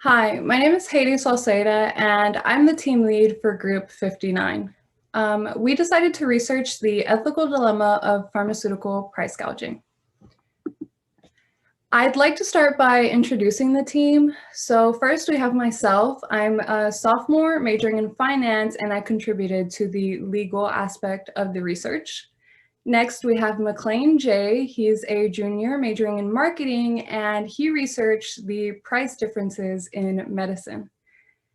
Hi, my name is Haiti Salceda, and I'm the team lead for Group 59. We decided to research the ethical dilemma of pharmaceutical price gouging. I'd like to start by introducing the team. So first we have myself. I'm a sophomore majoring in finance, and I contributed to the legal aspect of the research. Next, we have McLean Jay. He's a junior majoring in marketing, and he researched the price differences in medicine.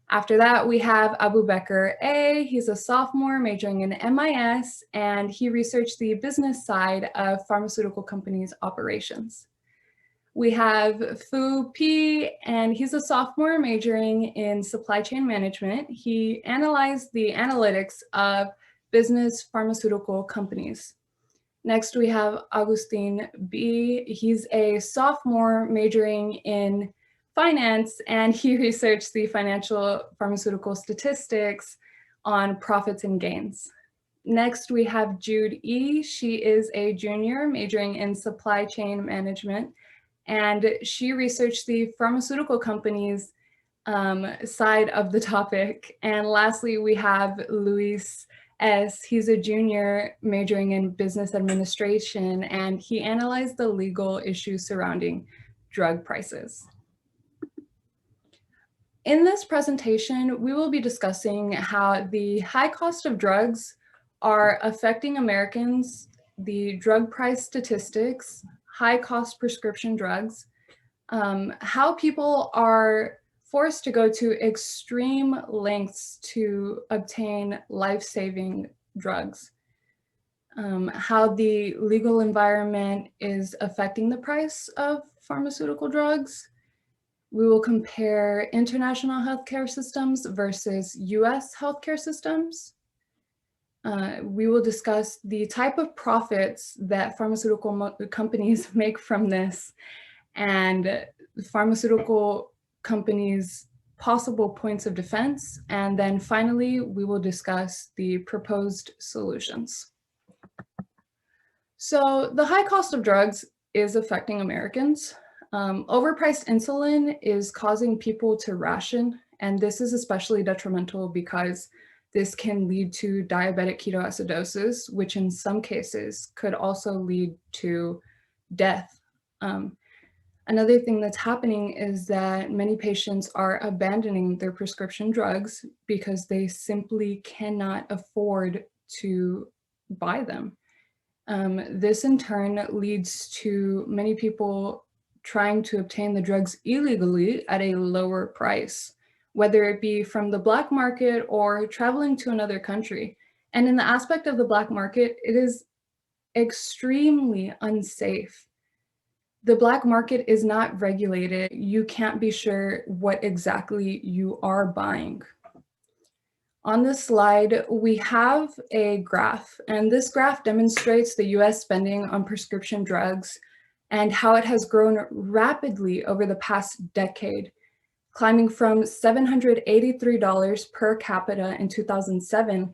After that, we have Abu Bakr A. He's a sophomore majoring in MIS, and he researched the business side of pharmaceutical companies' operations. We have Fu P, and he's a sophomore majoring in supply chain management. He analyzed the analytics of business pharmaceutical companies. Next, we have Augustine B. He's a sophomore majoring in finance, and he researched the financial pharmaceutical statistics on profits and gains. Next, we have Jude E. She is a junior majoring in supply chain management, and she researched the pharmaceutical companies side of the topic. And lastly, we have Luis S. He's a junior majoring in business administration, and he analyzed the legal issues surrounding drug prices. In this presentation, we will be discussing how the high cost of drugs are affecting Americans, the drug price statistics, high cost prescription drugs, how people are forced to go to extreme lengths to obtain life-saving drugs, how the legal environment is affecting the price of pharmaceutical drugs. We will compare international healthcare systems versus US healthcare systems. We will discuss the type of profits that pharmaceutical companies make from this, and pharmaceutical companies' possible points of defense. And then finally, we will discuss the proposed solutions. So the high cost of drugs is affecting Americans. Overpriced insulin is causing people to ration, and this is especially detrimental because this can lead to diabetic ketoacidosis, which in some cases could also lead to death. Another thing that's happening is that many patients are abandoning their prescription drugs because they simply cannot afford to buy them. This in turn leads to many people trying to obtain the drugs illegally at a lower price, whether it be from the black market or traveling to another country. And in the aspect of the black market, it is extremely unsafe. The black market is not regulated. You can't be sure what exactly you are buying. On this slide, we have a graph, and this graph demonstrates the US spending on prescription drugs and how it has grown rapidly over the past decade, climbing from $783 per capita in 2007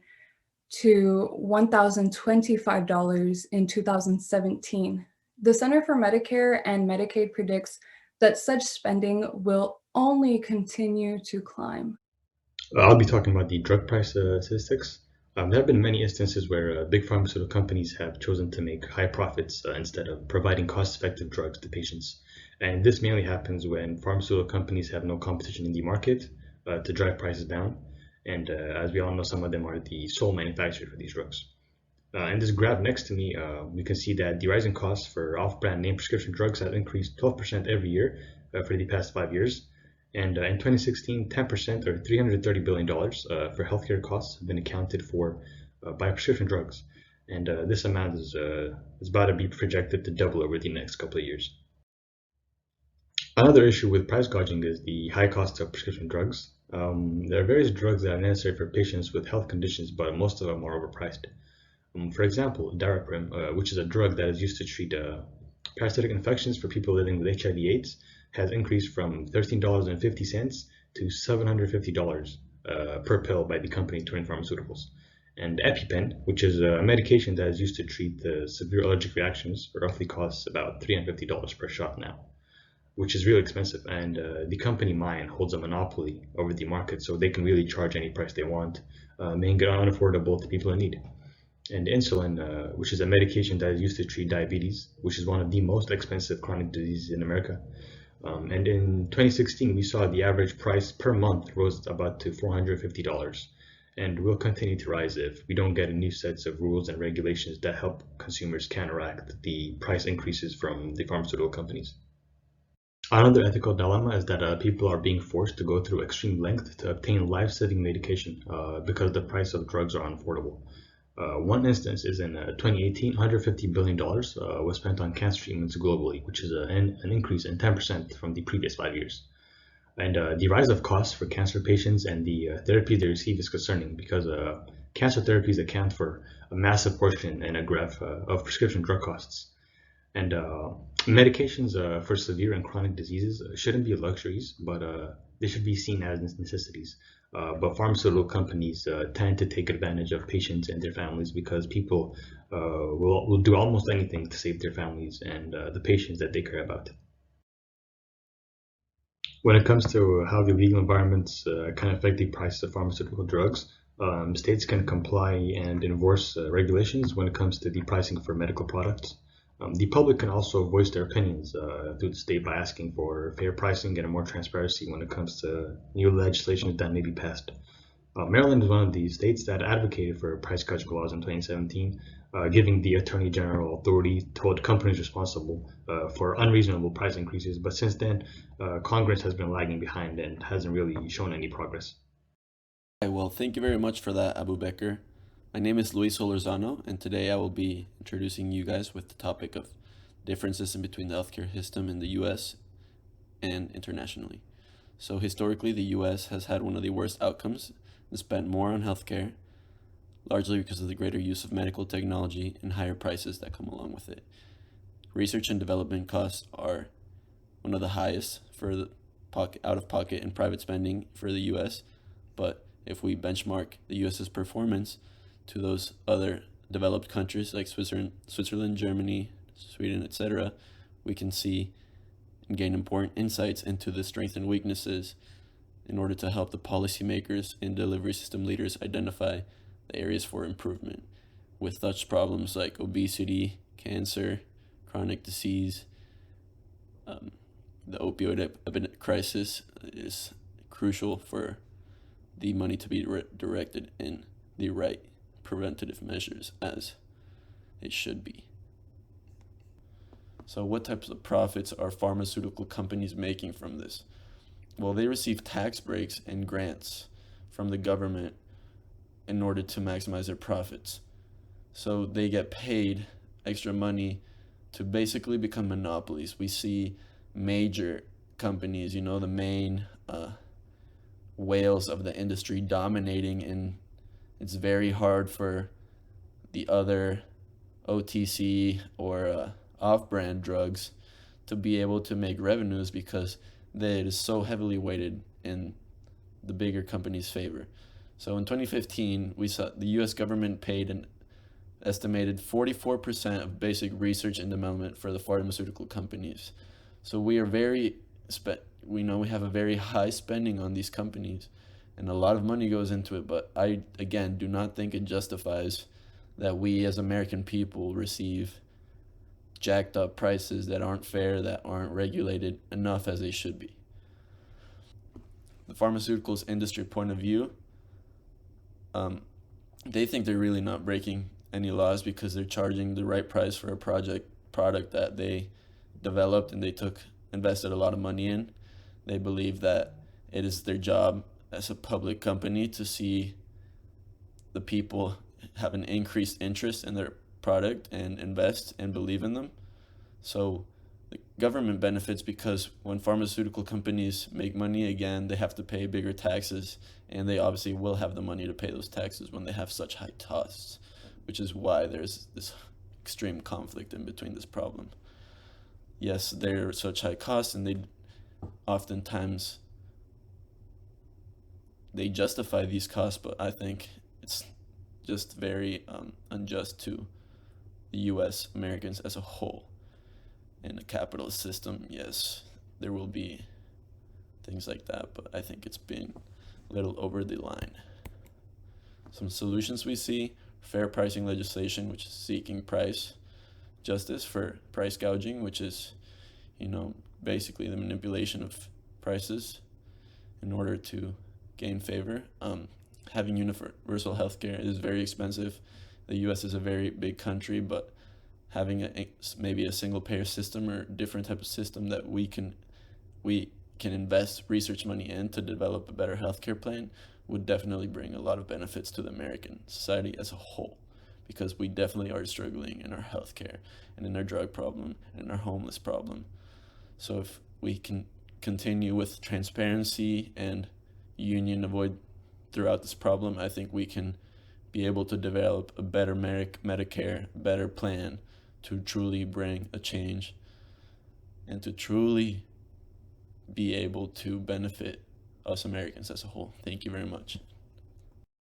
to $1,025 in 2017. The Center for Medicare and Medicaid predicts that such spending will only continue to climb. I'll be talking about the drug price statistics. There have been many instances where big pharmaceutical companies have chosen to make high profits instead of providing cost-effective drugs to patients. And this mainly happens when pharmaceutical companies have no competition in the market to drive prices down. And as we all know, some of them are the sole manufacturer for these drugs. In this graph next to me, we can see that the rising costs for off-brand name prescription drugs have increased 12% every year for the past 5 years. And in 2016, 10% or $330 billion for healthcare costs have been accounted for by prescription drugs. And this amount is about to be projected to double over the next couple of years. Another issue with price gouging is the high cost of prescription drugs. There are various drugs that are necessary for patients with health conditions, but most of them are overpriced. For example, Daraprim, which is a drug that is used to treat parasitic infections for people living with HIV/AIDS, has increased from $13.50 to $750 per pill by the company Torin Pharmaceuticals. And EpiPen, which is a medication that is used to treat severe allergic reactions, roughly costs about $350 per shot now. which is really expensive. And the company Mayan holds a monopoly over the market, so they can really charge any price they want, making it unaffordable to people in need. And insulin, which is a medication that is used to treat diabetes, which is one of the most expensive chronic diseases in America. And in 2016, we saw the average price per month rose about to $450, and will continue to rise if we don't get a new sets of rules and regulations that help consumers counteract the price increases from the pharmaceutical companies. Another ethical dilemma is that people are being forced to go through extreme length to obtain life-saving medication because the price of drugs are unaffordable. One instance is in 2018, $150 billion was spent on cancer treatments globally, which is an increase in 10% from the previous 5 years. And the rise of costs for cancer patients and the therapy they receive is concerning because cancer therapies account for a massive portion in a graph of prescription drug costs. And medications for severe and chronic diseases shouldn't be luxuries, but they should be seen as necessities. But pharmaceutical companies tend to take advantage of patients and their families because people will do almost anything to save their families and the patients that they care about. When it comes to how the legal environments can affect the price of pharmaceutical drugs, states can comply and enforce regulations when it comes to the pricing for medical products. The public can also voice their opinions through the state by asking for fair pricing and more transparency when it comes to new legislation that may be passed. Maryland is one of the states that advocated for price cut laws in 2017, giving the Attorney General authority to hold companies responsible for unreasonable price increases. But since then, Congress has been lagging behind and hasn't really shown any progress. Hi, well, thank you very much for that, Abu Bekr. My name is Luis Solorzano, and today I will be introducing you guys with the topic of differences in between the healthcare system in the US and internationally. So historically, the US has had one of the worst outcomes and spent more on healthcare, largely because of the greater use of medical technology and higher prices that come along with it. Research and development costs are one of the highest for the out-of-pocket and private spending for the US, but if we benchmark the US's performance to those other developed countries like Switzerland, Germany, Sweden, etc., we can see and gain important insights into the strengths and weaknesses in order to help the policymakers and delivery system leaders identify the areas for improvement with such problems like obesity, cancer, chronic disease. The opioid crisis is crucial for the money to be directed in the right preventative measures as it should be. So what types of profits are pharmaceutical companies making from this? Well, they receive tax breaks and grants from the government in order to maximize their profits. So they get paid extra money to basically become monopolies. We see major companies, the main whales of the industry dominating, and it's very hard for the other OTC or off-brand drugs to be able to make revenues because it is so heavily weighted in the bigger companies' favor. So in 2015, we saw the US government paid an estimated 44% of basic research and development for the pharmaceutical companies. So we are we know we have a very high spending on these companies, and a lot of money goes into it, but I, again, do not think it justifies that we as American people receive jacked up prices that aren't fair, that aren't regulated enough as they should be. The pharmaceuticals industry point of view, they think they're really not breaking any laws because they're charging the right price for a product that they developed and they invested a lot of money in. They believe that it is their job as a public company to see the people have an increased interest in their product and invest and believe in them. So the government benefits because when pharmaceutical companies make money again, they have to pay bigger taxes, and they obviously will have the money to pay those taxes when they have such high costs, which is why there's this extreme conflict in between this problem. Yes, they're such high costs, and they oftentimes they justify these costs, but I think it's just very unjust to the US Americans as a whole. In a capitalist system, yes, there will be things like that, but I think it's been a little over the line. Some solutions we see: fair pricing legislation, which is seeking price justice for price gouging, which is, basically the manipulation of prices in order to gain favor. Having universal healthcare is very expensive. The US is a very big country, but having maybe a single payer system or different type of system that we can invest research money in to develop a better healthcare plan would definitely bring a lot of benefits to the American society as a whole, because we definitely are struggling in our healthcare and in our drug problem and in our homeless problem. So if we can continue with transparency and union avoid throughout this problem, I think we can be able to develop a better Medicare, better plan to truly bring a change and to truly be able to benefit us Americans as a whole. Thank you very much.